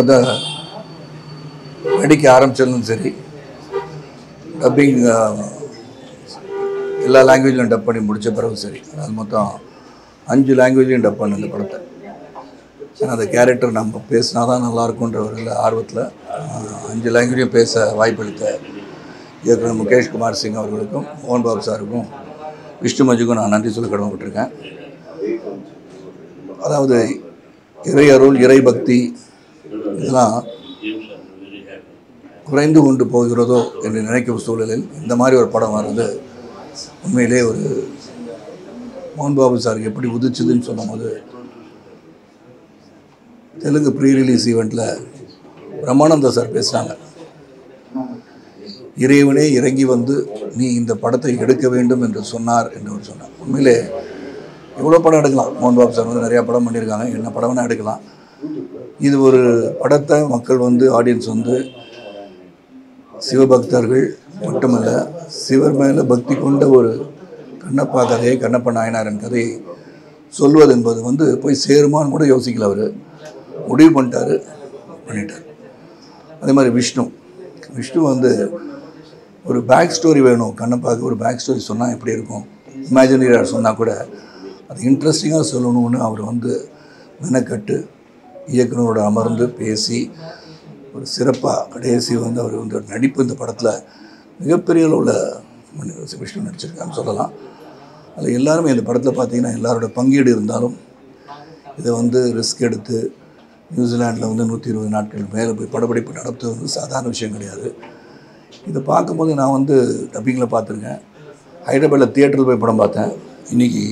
படத்தை நடிக்க ஆரம்பிச்சதும் சரி, டப்பிங் எல்லா லாங்குவேஜ்லையும் டப் பண்ணி முடித்த பிறகு சரி, அது மொத்தம் 5 லாங்குவேஜ்லையும் டப் பண்ண இந்த படத்தை. ஏன்னா அந்த கேரக்டர் நம்ம பேசினா தான் நல்லாயிருக்குன்ற ஒரு ஆர்வத்தில் 5 லாங்குவேஜையும் பேச வாய்ப்பளித்த இயக்குனர் முகேஷ் குமார் சிங் அவர்களுக்கும், மோகன் பாபு சாருக்கும், விஷ்ணு மஞ்சுக்கும் நான் நன்றி சொல்ல கடமைப்பட்டிருக்கேன். அதாவது இறை அருள், இறை பக்தி இதெல்லாம் குறைந்து கொண்டு போகிறதோ என்று நினைக்கும் சூழலில் இந்த மாதிரி ஒரு படம் வர்றது உண்மையிலே ஒரு மோகன் பாபு சாருக்கு எப்படி உதிச்சுதுன்னு சொல்லும்போது, தெலுங்கு ப்ரீ ரிலீஸ் ஈவெண்ட்டில் பிரம்மானந்தா சார் பேசுகிறாங்க. இறைவனே இறங்கி வந்து நீ இந்த படத்தை எடுக்க வேண்டும் என்று சொன்னார் என்று அவர் சொன்னார். உண்மையிலே எவ்வளோ படம் எடுக்கலாம். மோகன் பாபு சார் வந்து நிறையா படம் பண்ணியிருக்காங்க, என்ன படம் வேணால் எடுக்கலாம். இது ஒரு படத்தை மக்கள் வந்து ஆடியன்ஸ் வந்து சிவபக்தர்கள் மட்டுமல்ல, சிவர் மேலே பக்தி கொண்ட ஒரு கண்ணப்பா கதையை, கண்ணப்ப நாயனாரின் கதையை சொல்வது என்பது வந்து போய் சேருமான்னு கூட யோசிக்கல. அவர் முடிவு பண்ணிட்டார், பண்ணிட்டார். அதே மாதிரி விஷ்ணு வந்து ஒரு பேக் ஸ்டோரி வேணும், கண்ணப்பாவுக்கு ஒரு பேக் ஸ்டோரி சொன்னால் எப்படி இருக்கும், இமேஜினரியாக சொன்னால் கூட அது இன்ட்ரெஸ்டிங்காக சொல்லணும்னு அவர் வந்து மெனக்கட்டு இயக்குனரோட அமர்ந்து பேசி ஒரு சிறப்பாக கடைசி வந்து அவர் வந்து நடிப்பு இந்த படத்தில் மிகப்பெரிய அளவில் விஷ்ணு நடிச்சிருக்கான்னு சொல்லலாம். அதில் எல்லாருமே இந்த படத்தில் பார்த்திங்கன்னா எல்லாரோட பங்கீடு இருந்தாலும் இதை வந்து ரிஸ்க் எடுத்து நியூசிலாண்டில் வந்து 120 நாட்கள் மேலே போய் படப்பிடிப்பு நடத்துவது வந்து சாதாரண விஷயம் கிடையாது. இதை பார்க்கும்போது நான் வந்து டப்பிங்கில் பார்த்துருக்கேன், ஹைதராபாத்தில் தியேட்டரில் போய் படம் பார்த்தேன், இன்றைக்கி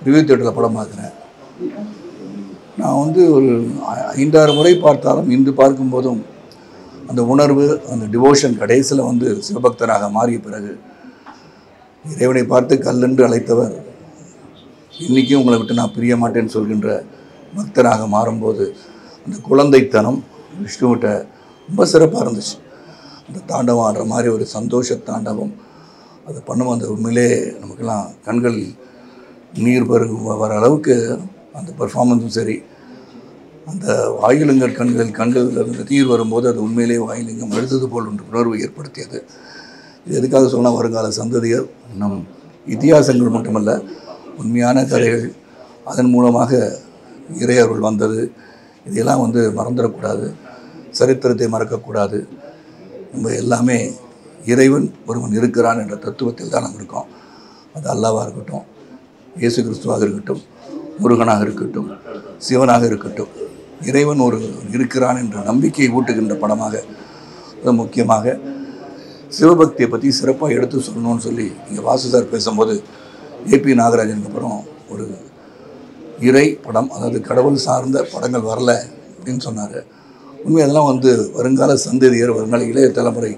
ப்ரிவியூ தியேட்டரில் படம் பார்க்குறேன். நான் வந்து ஒரு 5-6 முறை பார்த்தாலும் இன்று பார்க்கும்போதும் அந்த உணர்வு, அந்த டிவோஷன் கடைசியில் வந்து சிவபக்தனாக மாறிய பிறகு இறைவனை பார்த்து கல்லென்று அழைத்தவர் இன்றைக்கும் உங்களை விட்டு நான் பிரிய மாட்டேன்னு சொல்கின்ற பக்தனாக மாறும்போது அந்த குழந்தைத்தனம் விஷ்ணுவிட்ட ரொம்ப சிறப்பாக இருந்துச்சு. அந்த தாண்டவம் ஆடுற மாதிரி ஒரு சந்தோஷ தாண்டவம் அதை பண்ணும். அந்த உண்மையிலே நமக்கெல்லாம் கண்கள் நீர் வர அளவுக்கு அந்த பர்ஃபார்மன்ஸும் சரி, அந்த வாயிலுங்கர் கண்களிலிருந்து நீர் வரும்போது அது உண்மையிலே வாயிலிங்கம் அழுத்தது போல் ஒன்று உணர்வு ஏற்படுத்தியது. இது எதுக்காக சொன்னால் வருங்கால சந்ததியர் நம் இதிகாசங்கள் மட்டுமல்ல, உண்மையான கதைகள், அதன் மூலமாக இறையருள் வந்தது, இதையெல்லாம் வந்து மறந்துடக்கூடாது, சரித்திரத்தை மறக்கக்கூடாது. நம்ம எல்லாமே இறைவன் ஒருவன் இருக்கிறான் என்ற தத்துவத்தில் தான் நம்ம இருக்கோம். அது அல்லாவாக இருக்கட்டும், இயேசு கிறிஸ்துவாக இருக்கட்டும், முருகனாக இருக்கட்டும், சிவனாக இருக்கட்டும், இறைவன் ஒரு இருக்கிறான் என்ற நம்பிக்கையை ஊட்டுகின்ற படமாக, அது முக்கியமாக சிவபக்தியை பற்றி சிறப்பாக எடுத்து சொல்லணும்னு சொல்லி இங்கே வாசு சார் பேசும்போது ஏபி நாகராஜனுக்கு அப்புறம் ஒரு இறை படம், அதாவது கடவுள் சார்ந்த படங்கள் வரல அப்படின்னு சொன்னார். உண்மை அதெல்லாம் வந்து வருங்கால சந்ததியர், வருங்கால இளைய தலைமுறை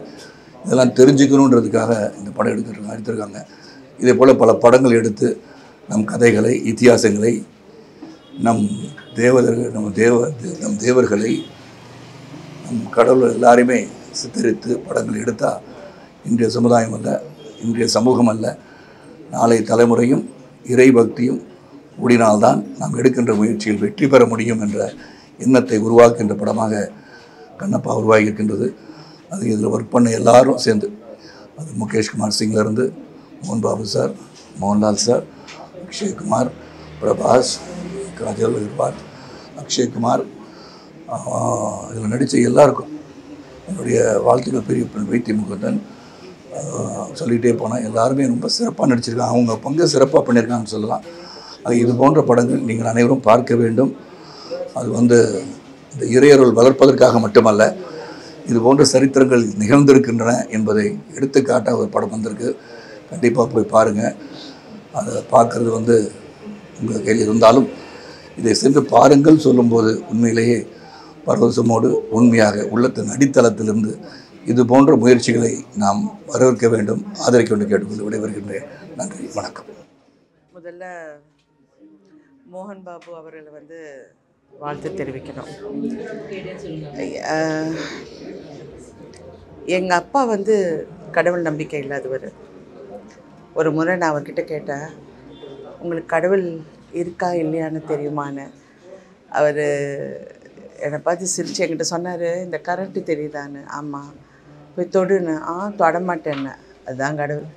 இதெல்லாம் தெரிஞ்சுக்கணுன்றதுக்காக இந்த படம் எடுத்திருக்காங்க. இதே போல் பல படங்கள் எடுத்து நம் கதைகளை, இத்தியாசங்களை, நம் தேவர்களை, நம் கடவுள் எல்லாரையுமே சித்தரித்து படங்கள் எடுத்தால் இன்றைய சமுதாயம் அல்ல, இன்றைய சமூகம் அல்ல, நாளைய தலைமுறையும் இறை பக்தியும் கூடினால்தான் நாம் எடுக்கின்ற முயற்சியில் வெற்றி பெற முடியும் என்ற எண்ணத்தை உருவாக்குகின்ற படமாக கண்ணப்பா உருவாகியிருக்கின்றது. அது இதில் ஒர்க் பண்ண எல்லாரும் சேர்ந்து, அது முகேஷ் குமார் சிங்லேருந்து மோகன் பாபு சார், மோகன்லால் சார், அக்ஷய்குமார், பிரபாஸ், காஜல் அகர்வால், அக்ஷய்குமார், இதில் நடித்த எல்லாருக்கும் என்னுடைய வாழ்த்துக்கள். பெரிய வைத்திய முகுந்தன், சொல்லிகிட்டே போனால் எல்லாருமே ரொம்ப சிறப்பாக நடிச்சிருக்காங்க, அவங்க பங்கு சிறப்பாக பண்ணியிருக்காங்கன்னு சொல்லலாம். அது இது போன்ற படங்கள் நீங்கள் அனைவரும் பார்க்க வேண்டும். அது வந்து இந்த இறையருள் வளர்ப்பதற்காக மட்டுமல்ல, இது போன்ற சரித்திரங்கள் நிகழ்ந்திருக்கின்றன என்பதை எடுத்துக்காட்ட ஒரு படம் வந்திருக்கு. கண்டிப்பாக போய் பாருங்கள். அதை பார்க்குறது வந்து உங்கள் கையில் இருந்தாலும் இதை சென்று பாருங்கள் சொல்லும்போது உண்மையிலேயே பரவசமோடு உண்மையாக உள்ளத்தின் அடித்தளத்திலிருந்து இது போன்ற முயற்சிகளை நாம் வரவேற்க வேண்டும், ஆதரிக்க வேண்டும் கேட்டுக்கொண்டு விடைபெறுகின்றேன். நன்றி, வணக்கம். முதல்ல மோகன் பாபு அவர்களை வந்து வாழ்த்து தெரிவிக்கணும். எங்கள் அப்பா வந்து கடவுள் நம்பிக்கை இல்லாதவர். ஒரு முறை நான் அவர்கிட்ட கேட்டேன், உங்களுக்கு கடவுள் இருக்கா இல்லையான்னு தெரியுமான்னு. அவர் என்னை பார்த்து சிரித்து என்கிட்ட சொன்னார், இந்த கரண்ட்டு தெரியுதான்னு. ஆமாம். போய் தொடுன்னு. தொடமாட்டேன்னு. அதுதான் கடவுள்.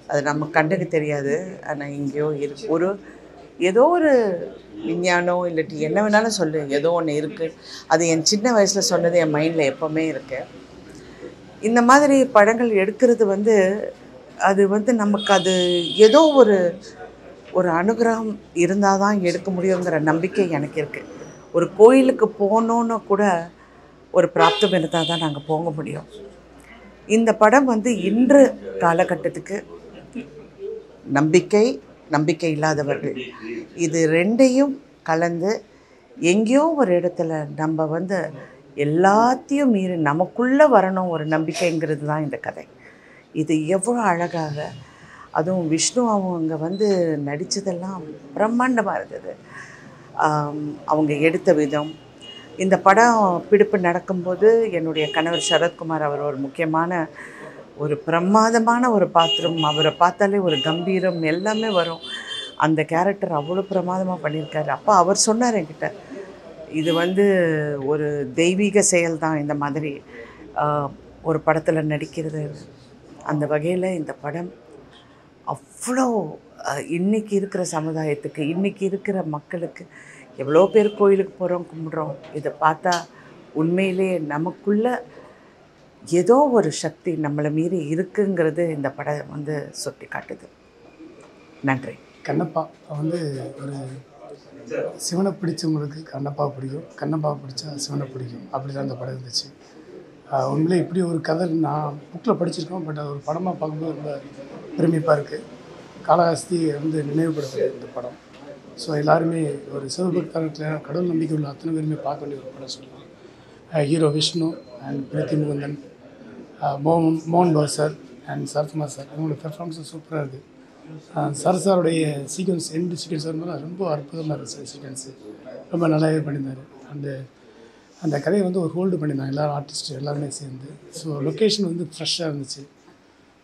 அது நம்ம கண்ணுக்கு தெரியாது, ஆனால் எங்கேயோ இருக்கு. ஏதோ ஒரு விஞ்ஞானம் இல்லாட்டி என்ன வேணாலும் சொல்லு, ஏதோ ஒன்று இருக்குது. அது என் சின்ன வயசில் சொன்னது என் மைண்டில் எப்போவுமே இருக்குது. இந்த மாதிரி படங்கள் எடுக்கிறது அது நமக்கு அது ஏதோ ஒரு அனுகிரகம் இருந்தால் தான் எடுக்க முடியுங்கிற நம்பிக்கை எனக்கு இருக்குது. ஒரு கோயிலுக்கு போகணுன்னு கூட ஒரு பிராப்தம் இருந்தால் தான் நாங்கள் போக முடியும். இந்த படம் இன்று காலகட்டத்துக்கு நம்பிக்கை இல்லாதவர்கள் இது ரெண்டையும் கலந்து எங்கேயோ ஒரு இடத்துல நம்ம எல்லாத்தையும் மீறி நமக்குள்ளே வரணும் ஒரு நம்பிக்கைங்கிறது தான் இந்த கதை. இது எவ்வளோ அழகாக, அதுவும் விஷ்ணு அவங்க நடித்ததெல்லாம் பிரம்மாண்டமாக இருந்தது. அவங்க எடுத்த விதம், இந்த படம் பிடிப்பு நடக்கும்போது என்னுடைய கணவர் சரத்குமார் அவர் ஒரு முக்கியமான ஒரு பிரமாதமான ஒரு பாத்திரம். அவரை பார்த்தாலே ஒரு கம்பீரம் எல்லாமே வரும். அந்த கேரக்டர் அவ்வளோ பிரமாதமாக பண்ணியிருக்காரு. அப்போ அவர் சொன்னார் என்கிட்ட, இது ஒரு தெய்வீக செயல் தான் இந்த மாதிரி ஒரு படத்தில் நடிக்கிறது. அந்த வகையில் இந்த படம் அவ்வளோ இன்றைக்கி இருக்கிற சமுதாயத்துக்கு, இன்றைக்கி இருக்கிற மக்களுக்கு, எவ்வளோ பேர் கோயிலுக்கு போகிறோம், கும்பிட்றோம், இதை பார்த்தா உண்மையிலே நமக்குள்ள ஏதோ ஒரு சக்தி நம்மளை மீறி இருக்குங்கிறது இந்த படம் சுட்டி காட்டுது. நன்றி. கண்ணப்பா ஒரு சிவனை பிடிச்சவங்களுக்கு கண்ணப்பா பிடிக்கும், கண்ணப்பா பிடிச்சா சிவனை பிடிக்கும், அப்படி தான் இந்த படம் இருந்துச்சு. உண்மையிலே இப்படி ஒரு கதை நான் புக்கில் படிச்சிருக்கோம், பட் அது ஒரு படமாக பார்க்கும்போது ரொம்ப பெருமைப்பாக இருக்குது. காளஹஸ்தி நினைவுபடுத்துது இந்த படம். ஸோ எல்லாருமே ஒரு சிவபக்தர்கள் கடவுள் நம்பிக்கை உள்ள அத்தனை பேருமே பார்க்க வேண்டிய ஒரு படம் சொல்லுவாங்க. ஹீரோ விஷ்ணு அண்ட் பிரீத்தி முகுந்தன், மோகன் Babu sir and Sarathkumar sir, அவங்களோட பெர்ஃபார்மன்ஸும் சூப்பராக இருக்குது. சரசாருடைய சீக்வன்ஸ் எண்டு சீக்வன்ஸ் வரும்போது ரொம்ப அற்புதமாக இருந்துச்சு. சீக்வன்ஸு ரொம்ப நல்லாவே பண்ணியிருந்தார். அந்த கதையை ஒரு ஹோல்டு பண்ணியிருந்தாங்க எல்லோரும், ஆர்டிஸ்ட் எல்லாருமே சேர்ந்து. ஸோ லொக்கேஷன் ஃப்ரெஷ்ஷாக இருந்துச்சு.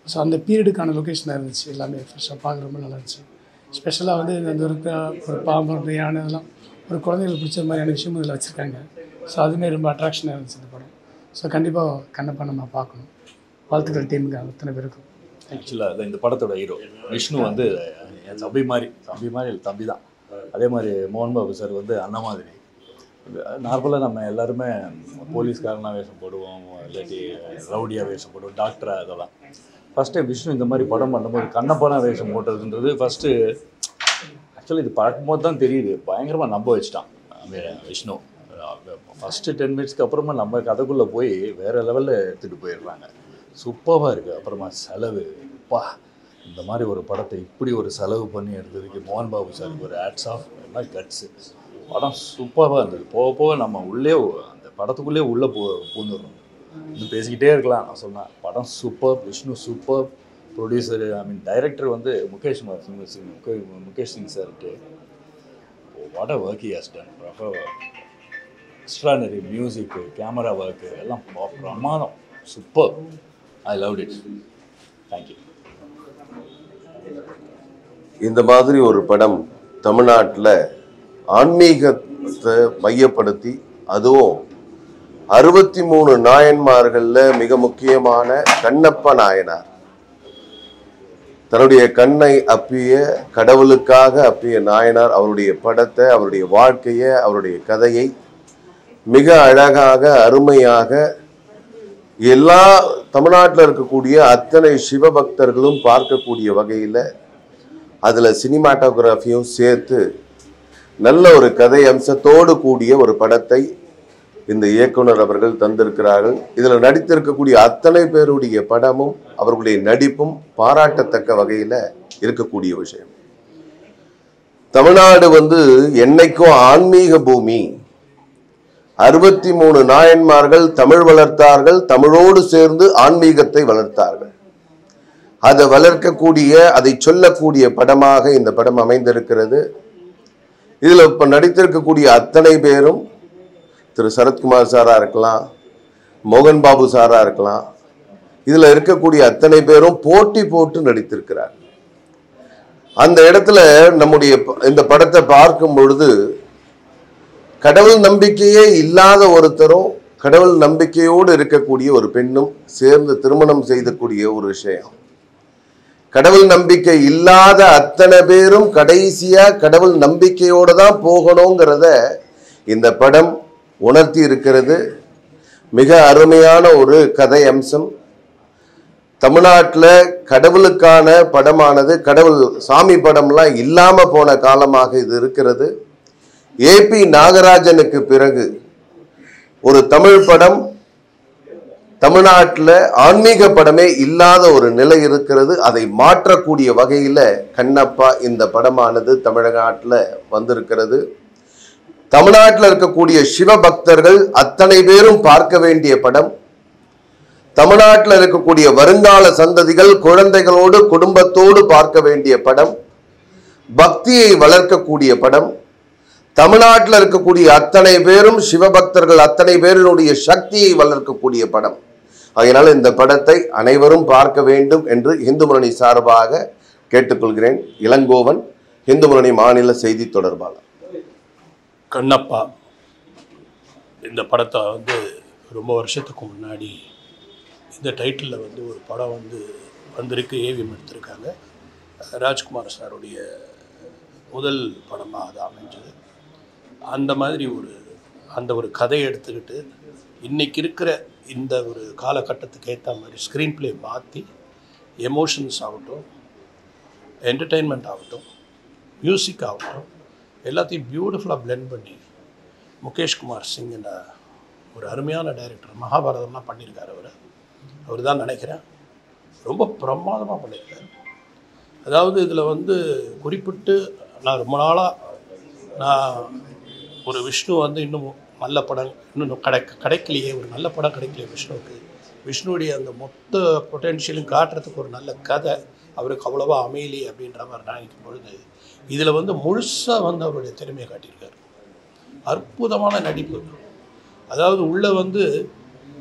ஸோ அந்த பீரியடுக்கான லொக்கேஷனாக இருந்துச்சு. எல்லாமே ஃப்ரெஷ்ஷாக பார்க்க ரொம்ப நல்லா இருந்துச்சு. ஸ்பெஷலாக இந்த இருக்கிற ஒரு பாம்பு யானை இதெல்லாம் ஒரு குழந்தைங்களுக்கு பிடிச்ச மாதிரியான விஷயமும் இதில் வச்சுருக்காங்க. ஸோ அதுவுமே ரொம்ப அட்ராக்ஷனாக இருந்துச்சு இந்த படம். ஸோ கண்டிப்பாக கண்ணப்பா நம்ம பார்க்கணும். வாழ்த்துக்கள் டீமுக்கு அத்தனை பேருக்கும். ஆக்சுவலாக இந்த படத்தோட ஹீரோ விஷ்ணு என் தம்பி மாதிரி தம்பி தான். அதே மாதிரி மோகன் பாபு சார் அண்ணன் மாதிரி. நார்மலாக நம்ம எல்லாருமே போலீஸ்காரனாக வேஷம் போடுவோம், இல்லாட்டி ரவுடியாக வேஷம் போடுவோம், டாக்டராக அதெல்லாம். ஃபஸ்ட்டு விஷ்ணு இந்த மாதிரி படம் பண்ணும்போது கண்ணப்பானா வேஷம் போட்டதுன்றது ஃபஸ்ட்டு ஆக்சுவலி இது பார்க்கும்போது தான் தெரியுது. பயங்கரமாக நம்ப வச்சுட்டான் விஷ்ணு. ஃபஸ்ட்டு 10 மினிட்ஸ்க்கு அப்புறமா நம்ம கதைக்குள்ளே போய் வேறு லெவலில் எடுத்துகிட்டு போயிடுறாங்க. சூப்பராக இருக்குது. அப்புறமா செலவு, இந்த மாதிரி ஒரு படத்தை இப்படி ஒரு செலவு பண்ணி எடுத்ததுக்கு மோகன் பாபு சாருக்கு ஒரு ஹேட்ஸ் ஆஃப். எல்லாம் கட்ஸு. படம் சூப்பராக இருந்தது. போக போக நம்ம உள்ளே அந்த படத்துக்குள்ளே உள்ளே பூந்துடுறோம். இன்னும் பேசிக்கிட்டே இருக்கலாம். நான் சொன்னேன் படம் super, Vishnu super, producer director Mukesh Singh chart what a work he has done. Extraordinary music, camera work எல்லாம் பிரமாதம், super. I loved it. Thank you. இந்த மாதிரி ஒரு படம் தமிழ்நாட்டில் ஆன்மீகத்தை மையப்படுத்தி, அதுவும் 63 நாயன்மார்களில் மிக முக்கியமான கண்ணப்ப நாயனார் தன்னுடைய கண்ணை அப்பிய, கடவுளுக்காக அப்பிய நாயனார் அவருடைய படத்தை, அவருடைய வாழ்க்கையை, அவருடைய கதையை மிக அழகாக அருமையாக எல்லா தமிழ்நாட்டில் இருக்கக்கூடிய அத்தனை சிவபக்தர்களும் பார்க்கக்கூடிய வகையில் அதில் சினிமாட்டோகிராஃபியும் சேர்த்து நல்ல ஒரு கதை அம்சத்தோடு கூடிய ஒரு படத்தை இந்த இயக்குனர் அவர்கள் தந்திருக்கிறார்கள். இதில் நடித்திருக்கக்கூடிய அத்தனை பேருடைய படமும் அவர்களுடைய நடிப்பும் பாராட்டத்தக்க வகையில் இருக்கக்கூடிய விஷயம். தமிழ்நாடு என்னைக்கும் ஆன்மீக பூமி. 63 நாயன்மார்கள் தமிழ் வளர்த்தார்கள், தமிழோடு சேர்ந்து ஆன்மீகத்தை வளர்த்தார்கள். அதை வளர்க்கக்கூடிய, அதை சொல்லக்கூடிய படமாக இந்த படம் அமைந்திருக்கிறது. இதில் இப்போ நடித்திருக்கக்கூடிய அத்தனை பேரும் திரு சரத்குமார் சாராக இருக்கலாம், மோகன் பாபு சாராக இருக்கலாம், இதில் இருக்கக்கூடிய அத்தனை பேரும் போட்டி போட்டு நடித்திருக்கிறார். அந்த இடத்துல நம்முடைய இந்த படத்தை பார்க்கும் பொழுது கடவுள் நம்பிக்கையே இல்லாத ஒருத்தரும் கடவுள் நம்பிக்கையோடு இருக்கக்கூடிய ஒரு பெண்ணும் சேர்ந்து திருமணம் செய்யக்கூடிய ஒரு விஷயம். கடவுள் நம்பிக்கை இல்லாத அத்தனை பேரும் கடைசியா கடவுள் நம்பிக்கையோடு தான் போகணுங்கிறத இந்த படம் உணர்த்தி இருக்கிறது. மிக அருமையான ஒரு கதை அம்சம். தமிழ்நாட்டில் கடவுளுக்கான படமானது, கடவுள் சாமி படம்லாம் இல்லாம போன காலமாக இது இருக்கிறது. ஏபி நாகராஜனுக்கு பிறகு ஒரு தமிழ் படம் தமிழ்நாட்டில் ஆன்மீக படமே இல்லாத ஒரு நிலை இருக்கிறது. அதை மாற்றக்கூடிய வகையில் கண்ணப்பா இந்த படமானது தமிழ்நாட்டில் வந்திருக்கிறது. தமிழ்நாட்டில் இருக்கக்கூடிய சிவபக்தர்கள் அத்தனை பேரும் பார்க்க வேண்டிய படம். தமிழ்நாட்டில் இருக்கக்கூடிய வருங்கால சந்ததிகள் குழந்தைகளோடு குடும்பத்தோடு பார்க்க வேண்டிய படம். பக்தியை வளர்க்கக்கூடிய படம். தமிழ்நாட்டில் இருக்கக்கூடிய அத்தனை பேரும் சிவபக்தர்கள் அத்தனை பேரினுடைய சக்தியை வளர்க்கக்கூடிய படம். அதனால் இந்த படத்தை அனைவரும் பார்க்க வேண்டும் என்று இந்து முன்னணி சார்பாக கேட்டுக்கொள்கிறேன். இளங்கோவன், இந்து முன்னணி மாநில செய்தி தொடர்பாளர். கண்ணப்பா இந்த படத்தை ரொம்ப வருஷத்துக்கு முன்னாடி இந்த டைட்டிலில் ஒரு படம் வந்திருக்கு, ஏவிஎம் எடுத்திருக்காங்க. ராஜ்குமார் சாருடைய முதல் படமாக அது அமைஞ்சது. அந்த மாதிரி அந்த ஒரு கதையை எடுத்துக்கிட்டு இன்றைக்கி இருக்கிற இந்த ஒரு காலகட்டத்துக்கு ஏற்ற மாதிரி ஸ்க்ரீன் பிளே மாற்றி எமோஷன்ஸ் ஆகட்டும், என்டர்டெயின்மெண்ட் ஆகட்டும், மியூசிக் ஆகட்டும், எல்லாத்தையும் பியூட்டிஃபுல்லாக பிளெண்ட் பண்ணி முகேஷ் குமார் சிங்ன ஒரு அருமையான டைரக்டர், மகாபாரதம்லாம் பண்ணியிருக்கார். அவர் தான் நினைக்கிறேன் ரொம்ப பிரமாதமாக பண்ணியிருக்கார். அதாவது இதில் குறிப்பிட்டு நான் ரொம்ப நாளாக ஒரு விஷ்ணு இன்னும் நல்ல படம் இன்னும் கிடைக்கலையே, ஒரு நல்ல படம் கிடைக்கலையே விஷ்ணுவுக்கு. விஷ்ணுவுடைய அந்த மொத்த பொட்டென்ஷியலும் காட்டுறதுக்கு ஒரு நல்ல கதை அவருக்கு அவ்வளோவா அமையலி அப்படின்ற மாதிரி நினைக்கும் பொழுது இதில் முழுசாக அவருடைய திறமையை காட்டியிருக்காரு. அற்புதமான நடிப்பு. அதாவது உள்ளே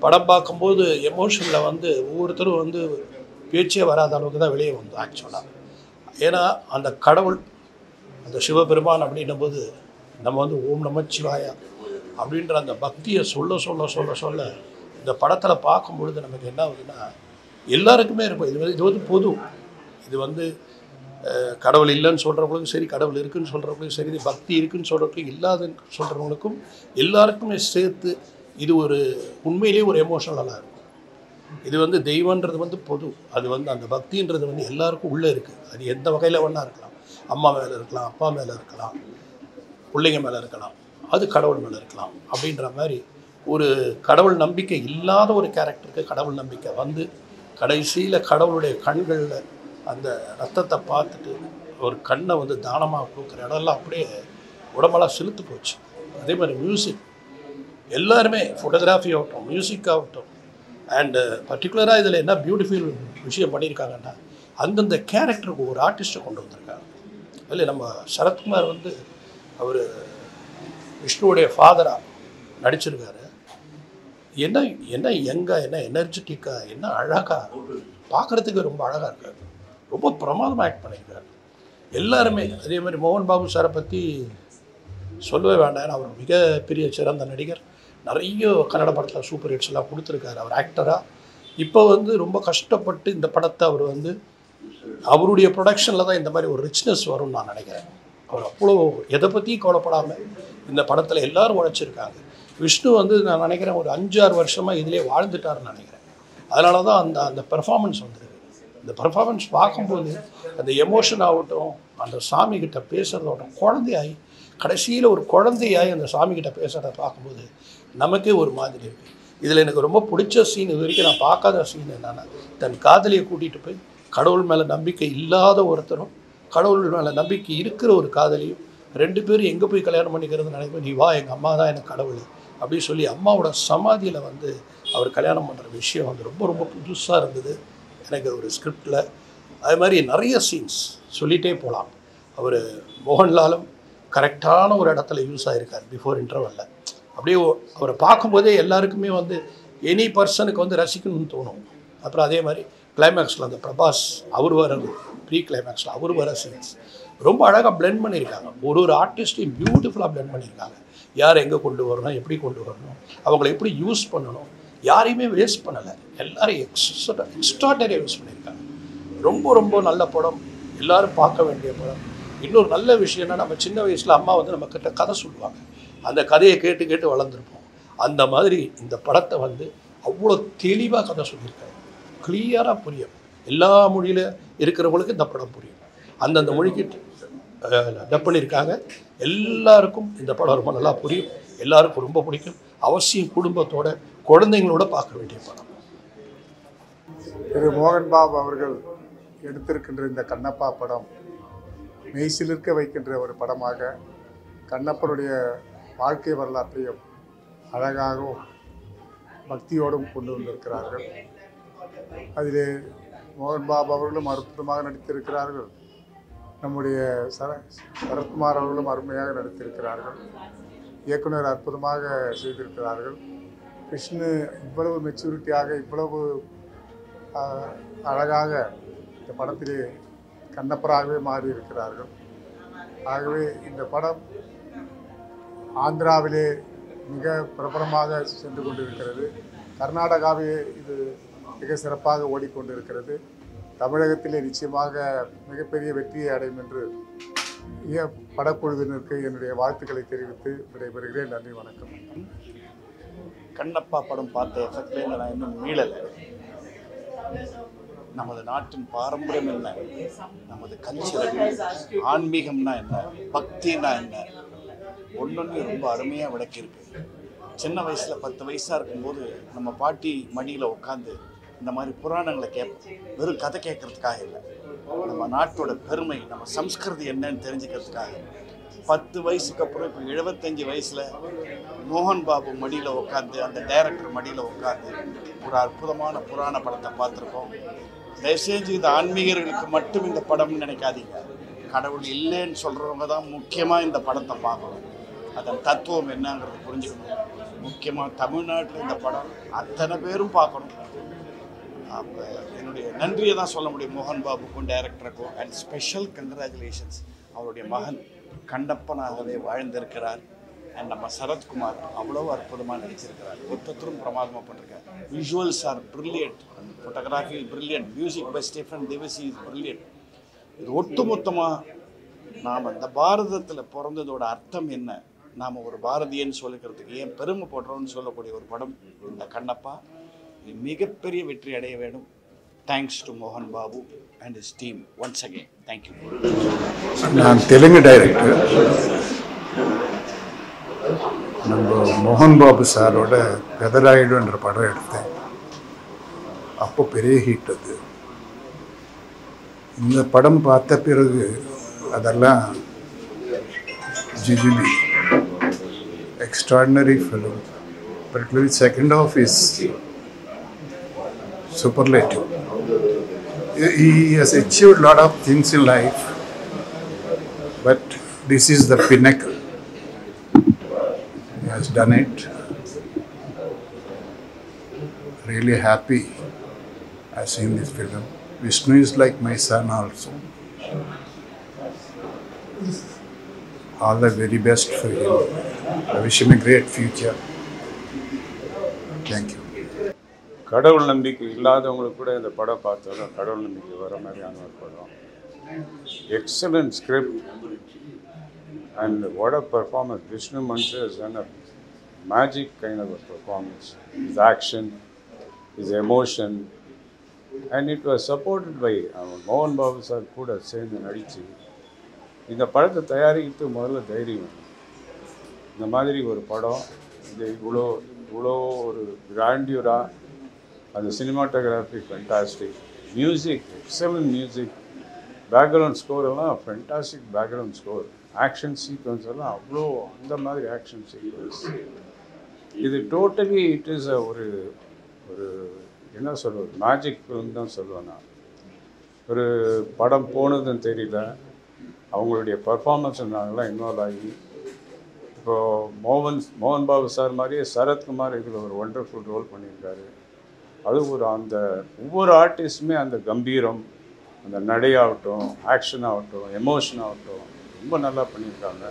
படம் பார்க்கும்போது எமோஷனில் ஒவ்வொருத்தரும் பேச்சே வராத அளவுக்கு தான் வெளியே ஆக்சுவலாக. ஏன்னா அந்த கடவுள், அந்த சிவபெருமான் அப்படின்னும் போது நம்ம ஓம் நமச்சிவாயா அப்படின்ற அந்த பக்தியை சொல்ல சொல்ல சொல்ல சொல்ல இந்த படத்தில் பார்க்கும் பொழுது நமக்கு என்ன ஆகுதுன்னா எல்லாருக்குமே இருக்கும். இது பொது. இது கடவுள் இல்லைன்னு சொல்கிறவங்களுக்கும் சரி, கடவுள் இருக்குதுன்னு சொல்கிறவங்களுக்கும் சரி, பக்தி இருக்குதுன்னு சொல்கிறவங்களுக்கும் இல்லாதுன்னு சொல்கிறவங்களுக்கும் எல்லாருக்குமே சேர்த்து இது ஒரு உண்மையிலேயே ஒரு எமோஷனலாக இருக்கும். இது தெய்வன்றது பொது. அது அந்த பக்தின்றது எல்லாருக்கும் உள்ளே இருக்குது. அது எந்த வகையில் வேணா இருக்கலாம். அம்மா மேலே இருக்கலாம், அப்பா மேலே இருக்கலாம், பிள்ளைங்க மேலே இருக்கலாம், அது கடவுள் மேலே இருக்கலாம். அப்படின்ற மாதிரி ஒரு கடவுள் நம்பிக்கை இல்லாத ஒரு கேரக்டருக்கு கடவுள் நம்பிக்கை கடைசியில் கடவுளுடைய கண்களில் அந்த ரத்தத்தை பார்த்துட்டு ஒரு கண்ணை தானமாக கொடுக்குற இடம்லாம் அப்படியே உடம்பெல்லாம் செலுத்து போச்சு. அதே மாதிரி மியூசிக் எல்லாருமே, ஃபோட்டோகிராஃபி ஆகட்டும், மியூசிக் ஆகட்டும், அண்டு பர்டிகுலராக இதில் என்ன பியூட்டிஃபுல் விஷயம் பண்ணியிருக்காங்கன்னா அந்தந்த கேரக்டருக்கு ஒரு ஆர்டிஸ்ட்டை கொண்டு வந்திருக்காங்க. அதில் நம்ம சரத்குமார் அவர் விஷ்ணுவுடைய ஃபாதராக நடிச்சிருக்காரு. என்ன என்ன யங்காக, என்ன எனர்ஜெட்டிக்காக, என்ன அழகாக, பார்க்குறதுக்கு ரொம்ப அழகாக இருக்கார். ரொம்ப பிரமாதமாக ஆக்ட் பண்ணியிருக்காரு எல்லாருமே. அதே மாதிரி மோகன் பாபு சாரை பற்றி சொல்லவே வேண்டாம். அவர் மிகப்பெரிய சிறந்த நடிகர். நிறைய கன்னட படத்தில் சூப்பர் ஹிட்ஸ் எல்லாம் கொடுத்துருக்காரு அவர் ஆக்டராக. இப்போ ரொம்ப கஷ்டப்பட்டு இந்த படத்தை அவர் அவருடைய ப்ரொடக்ஷனில் தான் இந்த மாதிரி ஒரு ரிச்னஸ் வரும்னு நான் நினைக்கிறேன். அவர் அவ்வளோ எதை பற்றியும் கவலைப்படாமல் இந்த படத்தில் எல்லோரும் உழைச்சிருக்காங்க. விஷ்ணு நான் நினைக்கிறேன் ஒரு 5-6 வருஷமாக இதிலே வாழ்ந்துட்டாருன்னு நினைக்கிறேன். அதனால தான் அந்த பெர்ஃபார்மன்ஸ் வந்திருக்கு. இந்த பெர்ஃபார்மன்ஸ் பார்க்கும்போது அந்த எமோஷன் ஆகட்டும், அந்த சாமிக்கிட்ட பேசுகிறதாகட்டும், குழந்தையாகி கடைசியில் ஒரு குழந்தையாகி அந்த சாமிக்கிட்ட பேசுகிறத பார்க்கும்போது நமக்கே ஒரு மாதிரி இருக்குது. இதில் எனக்கு ரொம்ப பிடிச்ச சீன், இது வரைக்கும் நான் பார்க்காத சீன் என்னென்னா, தன் காதலியை கூட்டிகிட்டு போய் கடவுள் மேலே நம்பிக்கை இல்லாத ஒருத்தரும் கடவுள் மேலே நம்பிக்கை இருக்கிற ஒரு காதலியும் 2 பேரும் எங்கே போய் கல்யாணம் பண்ணிக்கிறதுன்னு நினைப்பேன். நீ வா, எங்கள் அம்மா தான் எனக்கு கடவுள் அப்படின்னு சொல்லி அம்மாவோட சமாதியில் அவர் கல்யாணம் பண்ணுற விஷயம் ரொம்ப ரொம்ப புதுசாக இருந்தது எனக்கு ஒரு ஸ்கிரிப்டில். அது மாதிரி நிறைய சீன்ஸ் சொல்லிகிட்டே போகலாம். அவர் மோகன்லாலும் கரெக்டான ஒரு இடத்துல யூஸ் ஆகிருக்கார் பிஃபோர் இன்டர்வலில். அப்படியே அவரை பார்க்கும்போதே எல்லாருக்குமே எனி பர்சனுக்கு ரசிக்கணும்னு தோணும். அப்புறம் அதே மாதிரி கிளைமேக்ஸில் அந்த பிரபாஸ் அவர் வர ப்ரீ கிளைமேக்ஸில் அவர் வர சீன்ஸ் ரொம்ப அழகாக பிளெண்ட் பண்ணியிருக்காங்க. ஒரு ஆர்டிஸ்டையும் பியூட்டிஃபுல்லாக பிளெண்ட் பண்ணியிருக்காங்க. யாரை எங்கே கொண்டு வரணும், எப்படி கொண்டு வரணும், அவங்கள எப்படி யூஸ் பண்ணணும், யாரையுமே வேஸ்ட் பண்ணலை. எல்லாரும் எக்ஸ்ட்ராடனரியாக யூஸ் பண்ணியிருக்காங்க. ரொம்ப ரொம்ப நல்ல படம், எல்லோரும் பார்க்க வேண்டிய படம். இன்னொரு நல்ல விஷயம்னா, நம்ம சின்ன வயசில் அம்மா வந்து நம்மக்கிட்ட கதை சொல்லுவாங்க, அந்த கதையை கேட்டு கேட்டு வளர்ந்துருப்போம். அந்த மாதிரி இந்த படத்தை வந்து அவ்வளோ தெளிவாக கதை சொல்லியிருக்காங்க, கிளியராக புரியும். எல்லா மொழியில் இருக்கிறவங்களுக்கு இந்த படம் புரியும். அந்தந்த மொழிக்கு டப் பண்ணியிருக்காங்க. எல்லாருக்கும் இந்த படம் ரொம்ப நல்லா புரியும், எல்லாருக்கும் ரொம்ப பிடிக்கும். அவசியம் குடும்பத்தோட குழந்தைங்களோட பார்க்க வேண்டிய படம். திரு மோகன் பாபு அவர்கள் எடுத்திருக்கின்ற இந்த கண்ணப்பா படம் மெய்சிலிருக்க வைக்கின்ற ஒரு படமாக கண்ணப்பருடைய வாழ்க்கை வரலாற்றையும் அழகாகவும் பக்தியோடும் கொண்டு வந்திருக்கிறார்கள். அதிலே மோகன் பாபு அவர்களும் அற்புதமாக நடித்திருக்கிறார்கள். நம்முடைய சரத்குமார் அவர்களும் அருமையாக நடித்திருக்கிறார்கள். இயக்குனர் அற்புதமாக செய்திருக்கிறார்கள். விஷ்ணு இவ்வளவு மெச்சூரிட்டியாக, இவ்வளவு அழகாக இந்த படத்திலே கண்ணப்பராகவே மாறி இருக்கிறார்கள். ஆகவே இந்த படம் ஆந்திராவிலே மிக பிரபலமாக சென்று கொண்டிருக்கிறது. கர்நாடகாவிலே இது மிக சிறப்பாக ஓடிக்கொண்டிருக்கிறது. தமிழகத்திலே நிச்சயமாக மிகப்பெரிய வெற்றியை அடையும் என்று படக்குழுவினருக்கு என்னுடைய வாழ்த்துக்களை தெரிவித்து விடைபெறுகிறேன். நன்றி, வணக்கம். கண்ணப்பா படம் பார்த்த எஃபெக்ட்லேருந்து நான் இன்னும் மீளலை. நமது நாட்டின் பாரம்பரியம் என்ன, நமது கல்ச்சர், ஆன்மீகம்னா என்ன, பக்தினா என்ன, ஒன்னொன்று ரொம்ப அருமையாக விளக்கியிருக்கு. சின்ன வயசில் 10 வயசாக இருக்கும்போது நம்ம பாட்டி மடியில் உட்காந்து இந்த மாதிரி புராணங்களை கேட்போம். வெறும் கதை கேட்கறதுக்காக இல்லை, நம்ம நாட்டோட பெருமை, நம்ம சம்ஸ்கிருதி என்னன்னு தெரிஞ்சுக்கிறதுக்காக. 10 வயசுக்கு அப்புறம் இப்போ 75 வயசில் மோகன் பாபு மடியில் உட்காந்து, அந்த டைரக்டர் மடியில் உட்காந்து ஒரு அற்புதமான புராண படத்தை பார்த்துருக்கோம். தயவுசெஞ்சு இது ஆன்மீகர்களுக்கு மட்டும் இந்த படம்னு நினைக்காதீங்க. கடவுள் இல்லைன்னு சொல்கிறவங்க தான் முக்கியமாக இந்த படத்தை பார்க்கணும், அதன் தத்துவம் என்னங்கிறத புரிஞ்சுக்கணும். முக்கியமாக தமிழ்நாட்டில் இந்த படம் அத்தனை பேரும் பார்க்கணும். அப்போ என்னுடைய நன்றியை தான் சொல்ல முடியும் மோகன் பாபுக்கும் டைரக்டருக்கும். அண்ட் ஸ்பெஷல் கங்க்ராச்சுலேஷன்ஸ், அவருடைய மகன் கண்ணப்பனாகவே வாழ்ந்திருக்கிறார். அண்ட் நம்ம சரத்குமார் அவ்வளோ அற்புதமாக நடிச்சிருக்கிறார். ஒருத்தரும் பிரமாதமாக பண்ணிருக்கார். Visuals are brilliant, photography brilliant, music by Stephen Devassy is brilliant. இது ஒட்டுமொத்தமாக நாம் இந்த பாரதத்தில் பிறந்ததோட அர்த்தம் என்ன, நாம் ஒரு பாரதியன்னு சொல்லிக்கிறதுக்கு ஏன் பெருமை போடுறோம்னு சொல்லக்கூடிய ஒரு படம் இந்த கண்ணப்பா. மிகப்பெரிய வெற்றி அடைய வேண்டும். தேங்க்ஸ் டு மோகன் Babu and his team once again. Thank you. நான் தெலுங்கு டைரக்டர். நம்ம மோகன் பாபு சாரோட பெதராயிடுன்ற படம் எடுத்தேன். அப்போ பெரிய ஹிட் அது. இந்த படம் பார்த்த பிறகு அதெல்லாம் GGB, extraordinary film, particularly second half is superlative. He has achieved a lot of things in life, but this is the pinnacle. He has done it. Really happy I've seen this film. Vishnu is like my son also. All the very best for him. I wish him a great future. Thank you. கடவுள் நம்பிக்கை இல்லாதவங்களுக்கு கூட இந்த படம் பார்த்தாலும் கடவுள் நம்பிக்கை வர மாதிரியான ஒரு படம். Excellent script and what a performance. Vishnu Mansha has done a magic kind of a performance. His action, his emotion, and it was supported by மோகன் பாபு சார் கூட சேர்ந்து நடித்து இந்த படத்தை தயாரிக்கிறது முதல்ல தைரியம். இந்த மாதிரி ஒரு படம் இது இவ்வளோ ஒரு கிராண்டியூராக, அந்த cinematography fantastic, music excellent music, background score எல்லாம் fantastic background score, action sequence எல்லாம் அவ்வளோ அந்த மாதிரி ஆக்ஷன் சீக்வன்ஸ். இது டோட்டலி இட் இஸ் ஒரு என்ன சொல்வது, மேஜிக் ஃபிலிம் தான் சொல்லுவேன் நான். ஒரு படம் போனதுன்னு தெரியல, அவங்களுடைய பர்ஃபார்மன்ஸ் நாங்கள்லாம் இன்வால்வ் ஆகி இப்போது மோகன் பாபு சார் மாதிரியே சரத்குமார் இதில் ஒரு ஒண்டர்ஃபுல் ரோல் பண்ணியிருக்காரு. அது அந்த ஒவ்வொரு ஆர்டிஸ்ட்டுமே அந்த கம்பீரம், அந்த நடையாகட்டும், ஆக்ஷன் ஆகட்டும், எமோஷன் ஆகட்டும் ரொம்ப நல்லா பண்ணியிருக்காங்க.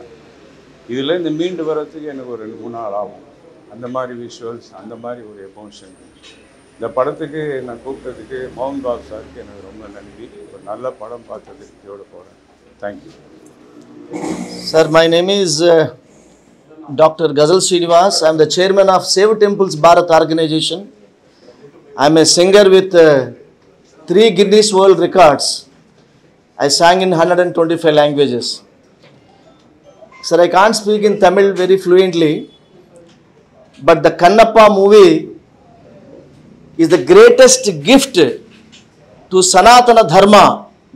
இதுலேருந்து மீண்டு வர்றதுக்கு எனக்கு ஒரு 2-3 நாள் ஆகும். அந்த மாதிரி விஷுவல்ஸ், அந்த மாதிரி ஒரு எமோஷன். இந்த படத்துக்கு நான் கூப்பிட்டதுக்கு மோகன் பாபு சாருக்கு எனக்கு ரொம்ப நன்றி. ஒரு நல்ல படம் பார்த்ததுக்கு இதோட போகிறேன். Thank you. Sir, my name is Dr. Ghazal Srinivas. I am the chairman of Save Temples Bharat organization. I am a singer with 3 Guinness World Records. I sang in 125 languages. Sir, I can't speak in Tamil very fluently, but the Kannappa movie is the greatest gift to Sanatana Dharma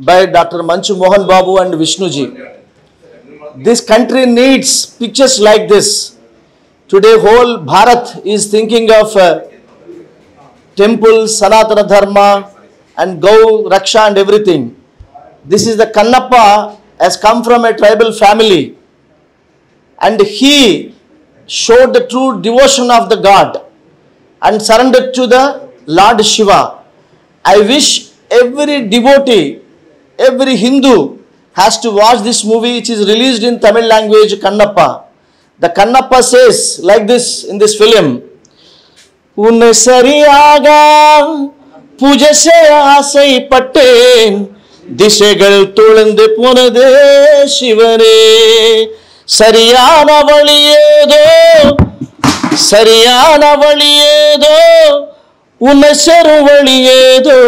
by Dr. Manchu Mohan Babu and Vishnuji. This country needs pictures like this. Today whole Bharat is thinking of temples, Sanatana Dharma and Gau, Raksha and everything. This is the Kannappa has come from a tribal family and he showed the true devotion of the God and surrendered to the Lord Shiva. I wish every devotee, every Hindu has to watch this movie which is released in Tamil language, Kannappa. The Kannappa says like this in this film, Unne sariyaga puja se aasai patten dishegal tulundu ponade shivane sariyana valiyedo unne seru valiyedo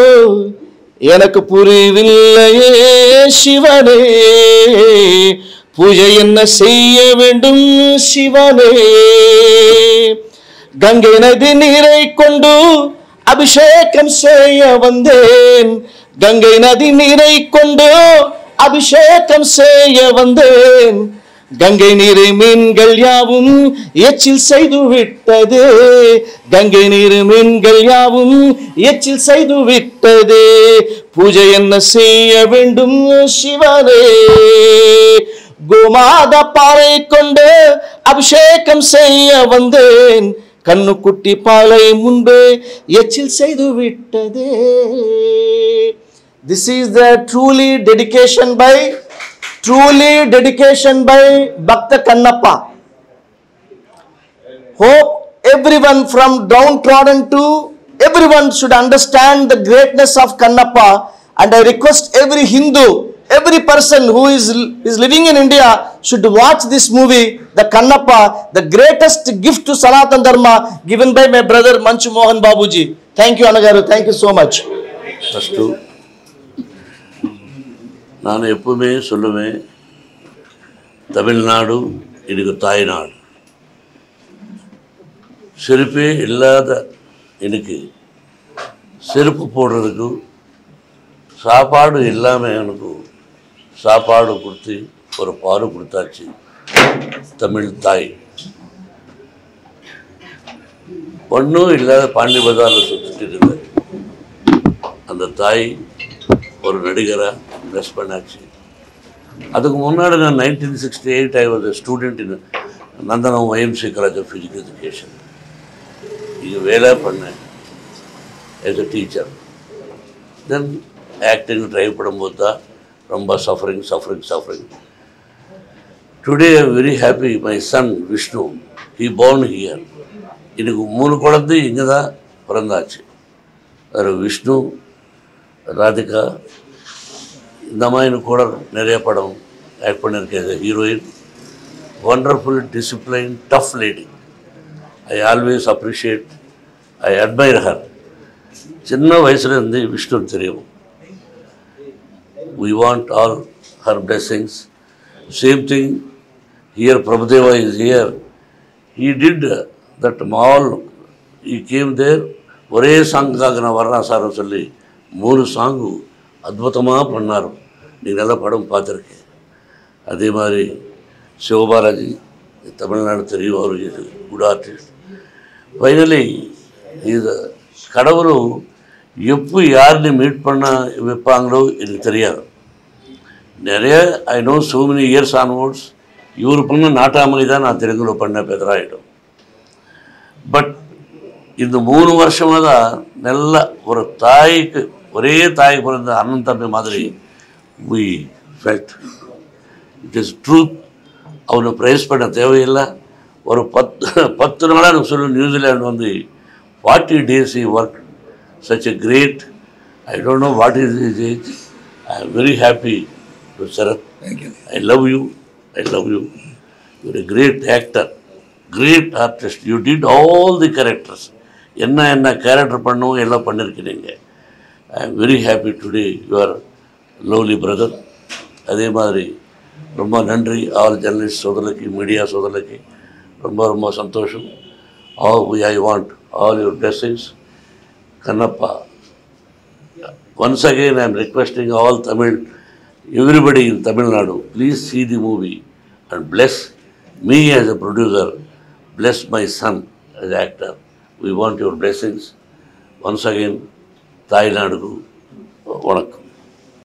எனக்கு புரியவில்லையே சிவனே பூஜை என்ன செய்ய வேண்டும் சிவனே கங்கை நதி நீரை கொண்டு அபிஷேகம் செய்ய வந்தேன் கங்கை நதி நீரை கொண்டு அபிஷேகம் செய்ய வந்தேன் கங்கை நீரை மீன்கள் யாவும் எச்சில் செய்து விட்டது கங்கை நீர் மீன்கள் யாவும் எச்சில் செய்து விட்டது பூஜை என்ன செய்ய வேண்டும் சிவனே கோமாத பாலை கொண்டு அபிஷேகம் செய்ய வந்தேன் கண்ணுக்குட்டி பாலை முன்பே எச்சில் செய்து விட்டதே. This is the truly dedication by Bhakta Kannappa. Hope everyone from downtrodden to everyone should understand the greatness of Kannappa, and I request every Hindu, every person who is living in India should watch this movie, the Kannappa, the greatest gift to Sanatana Dharma given by my brother Manchu Mohan Babuji. Thank you Anagaru, thank you so much. First நான் எப்பவுமே சொல்லுவேன், தமிழ்நாடு எனக்கு தாய்நாடு. செருப்பே இல்லாத எனக்கு செருப்பு போடுறதுக்கு சாப்பாடு இல்லாமல் எனக்கு சாப்பாடு கொடுத்து ஒரு பாரு கொடுத்தாச்சு தமிழ் தாய். ஒன்றும் இல்லாத பாண்டி பஜாரில் சுற்றிட்டு இருந்த அந்த தாய் ஒரு நடிகராக ப்ளஸ் பண்ணாச்சு. அதுக்கு முன்னாடி நான் 1968 I was a student in Nandanam YMC College of Physical Education. இங்கே வேலை பண்ணேன் as a teacher. Then acting try பண்ணும்போது தான் ரொம்ப suffering. Today I am very happy. My son Vishnu, he born here. எனக்கு 3 குழந்தை இங்கே தான் பிறந்தாச்சு. அது விஷ்ணு, ராதிகா, இந்த மாதிரி கூட நிறைய படம் ஆக்ட் பண்ணியிருக்கேன். Heroine, wonderful, disciplined, tough lady. I always appreciate, I admire her. சின்ன வயசுலேருந்து விஷ்ணு தெரியும். We want all her blessings. Same thing here, Prabhudeva is here. He did that mall, he came there. ஒரே சாங்குக்காக நான் வர்றேன் சார்னு சொல்லி 3 சாங்கு அற்புதமாக பண்ணார். நீங்கள் நல்ல படம் பார்த்துருக்கேன். அதே மாதிரி சிவபாலாஜி, தமிழ்நாடு தெரியும், அவர் இது குட் ஆர்டிஸ்ட். ஃபைனலி இது கடவுளும் எப்போ யாருன்னு மீட் பண்ண வைப்பாங்களோ எனக்கு தெரியாது. நிறைய I know so many years onwards இவர் பண்ண நாட்டாமலி தான் நான் தெலுங்குல பண்ண பெதராயிடும். பட் இந்த 3 வருஷமாக தான் நல்ல ஒரு தாய்க்கு, ஒரே தாய்க்கு பிறந்த அண்ணன் தம்பி மாதிரி we felt. It is truth. அவனை ப்ரைஸ் பண்ண தேவையில்லை. ஒரு 10 நாளாக எனக்கு சொல்லு, நியூசிலாந்து வந்து 40 days he worked such a great, I don't know what is his age. I am very happy to Sarath. Thank you. I love you. I love you. You are a great actor, great artist. You did all the characters. என்ன character பண்ணவும் எல்லாம் பண்ணியிருக்கிறீங்க. I am very happy today. You are lovely brother. அதே மாதிரி ரொம்ப நன்றி all journalist சோதரலுக்கு, media சோதரலுக்கு ரொம்ப ரொம்ப சந்தோஷம். I want all your blessings. Kannappa. Once again I am requesting all Tamil, everybody in Tamil Nadu, please see the movie and bless me as a producer, bless my son as an actor. We want your blessings. Once again, Thai Nadu, vanakkam.